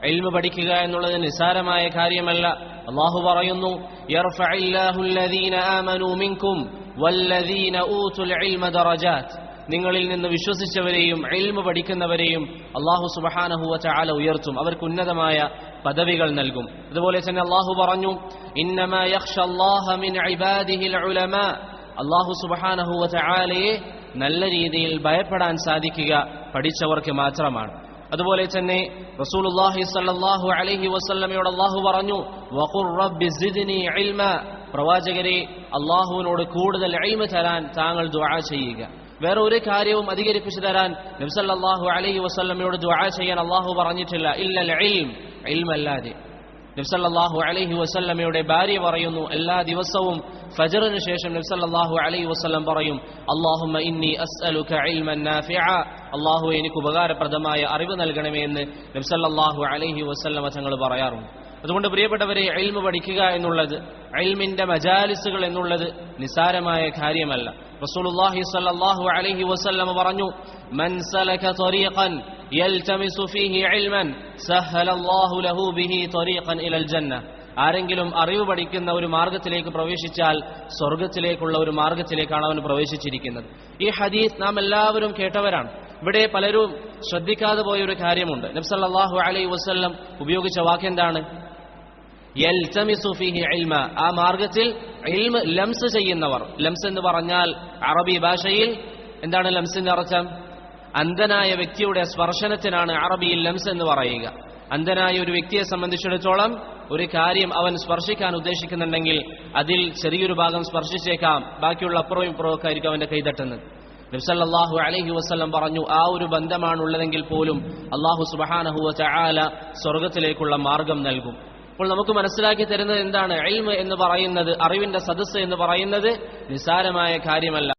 ഇൽമ പഠിക്കുക എന്നുള്ളത് നിസാരമായ കാര്യമല്ല. അല്ലാഹു പറയുന്നു, യർഫഇല്ലാഹു അല്ലദീന ആമനൂ മിൻകും വല്ലദീന ഊതുൽ ഇൽമ ദറജാത്ത്. നിങ്ങളിൽ നിന്ന് വിശ്വസിച്ചവരെയും ഇൽമ പഠിക്കുന്നവരെയും അല്ലാഹു സുബ്ഹാനഹു വ തആല ഉയർത്തും, അവർക്ക് ഉന്നതമായ പദവികൾ നൽകും. അതുപോലെ തന്നെ അല്ലാഹു പറഞ്ഞു, ഇന്നമാ യഖ്ഷല്ലാഹ മിൻ ഇബാദിഹിൽ ഉലമാ. അല്ലാഹു സുബ്ഹാനഹു വ തആലയെ നല്ല രീതിയിൽ ഭയപ്പെടാൻ സാധിക്കുക പഠിച്ചവർക്ക് മാത്രമാണ്. അതുപോലെ തന്നെ റസൂലുള്ളാഹി സ്വല്ലല്ലാഹു അലൈഹി വസല്ലമയോട് അല്ലാഹു പറഞ്ഞു, വഖുർ റബ്ബി സിദ്നി ഇൽമ. പ്രവാചകരെ, അല്ലാഹുവിനോട് കൂടുതൽ ഇൽമ തരാൻ താങ്കൾ ദുആ ചെയ്യുക. വേറെ ഒരു കാര്യവും അധികരിപ്പിച്ചു തരാൻ നബി സല്ലല്ലാഹു അലൈഹി വസല്ലമയോട് ദുആ ചെയ്യാൻ അല്ലാഹു പറഞ്ഞിട്ടില്ല, ഇല്ലൽ ഇൽം, ഇൽമല്ലാതെ. നബി സല്ലല്ലാഹു അലൈഹി വസല്ലമയുടെ ഭാര്യ പറയുന്നു, എല്ലാ ദിവസവും ഫജ്റിന് ശേഷം നബി സല്ലല്ലാഹു അലൈഹി വസല്ലം പറയും, അല്ലാഹുമ്മ ഇന്നി അസ്അലുക ഇൽമൻ നാഫിഅ. അല്ലാഹു എനിക്ക് ഉപകാരപ്രദമായ അറിവ് നൽകണമേ എന്ന് നബി സല്ലല്ലാഹു അലൈഹി വസല്ലമ തങ്ങൾ പറയാറുണ്ട്. അതുകൊണ്ട് പ്രിയപ്പെട്ടവരെ, ഇൽമ പഠിക്കുക എന്നുള്ളത്, ഇൽമിന്റെ മജാലിസുകൾ എന്നുള്ളത് നിസാരമായ കാര്യമല്ല. റസൂലുള്ളാഹി സ്വല്ലല്ലാഹു അലൈഹി വസല്ലം പറഞ്ഞു, മൻ സലക ത്വരീഖൻ യൽതമിസു ഫീഹി ഇൽമൻ സഹലല്ലാഹു ലഹു ബിഹി ത്വരീഖൻ ഇലൽ ജന്ന. ആരെങ്കിലും അറിവ് പഠിക്കുന്ന ഒരു മാർഗത്തിലേക്ക് പ്രവേശിച്ചാൽ സ്വർഗത്തിലേക്കുള്ള ഒരു മാർഗത്തിലേക്കാണ് അവൻ പ്രവേശിച്ചിരിക്കുന്നത്. ഈ ഹദീസ് നാം എല്ലാവരും കേട്ടവരാണ്. ഇവിടെ പലരും ശ്രദ്ധിക്കാതെ പോയ ഒരു കാര്യമുണ്ട്. നബി സല്ലല്ലാഹു അലൈഹി വസല്ലം ഉപയോഗിച്ച വാക്കെന്താണ്? യൽതമിസു ഫീഹി ഇൽമ. ആ മാർഗത്തിൽ ഇൽമ ലംസ് ചെയ്യുന്നവർ. ലംസ് എന്ന് പറഞ്ഞാൽ അറബി ഭാഷയിൽ എന്താണ് ലംസിന്റെ അർത്ഥം? അന്ധനായ വ്യക്തിയുടെ സ്പർശനത്തിനാണ് അറബിയിൽ ലംസ് എന്ന് പറയുക. അന്ധനായ ഒരു വ്യക്തിയെ സംബന്ധിച്ചിടത്തോളം ഒരു കാര്യം അവൻ സ്പർശിക്കാൻ ഉദ്ദേശിക്കുന്നുണ്ടെങ്കിൽ അതിൽ ചെറിയൊരു ഭാഗം സ്പർശിച്ചേക്കാം, ബാക്കിയുള്ള അപ്പുറവും ഇപ്പുറമൊക്കെ ആയിരിക്കും അവന്റെ കൈ തട്ടുന്നത്. നബി സല്ലല്ലാഹു അലൈഹി വസല്ലം പറഞ്ഞു, ആ ഒരു ബന്ധമാണുള്ളതെങ്കിൽ പോലും അല്ലാഹു സുബ്ഹാനഹു വ തആല സ്വർഗത്തിലേക്കുള്ള മാർഗം നൽകും. അപ്പോൾ നമുക്ക് മനസ്സിലാക്കി തരുന്നത് എന്താണ്? ഇൽമ എന്ന് പറയുന്നത്, അറിവിന്റെ സദസ്സ് എന്ന് പറയുന്നത് നിസാരമായ കാര്യമല്ല.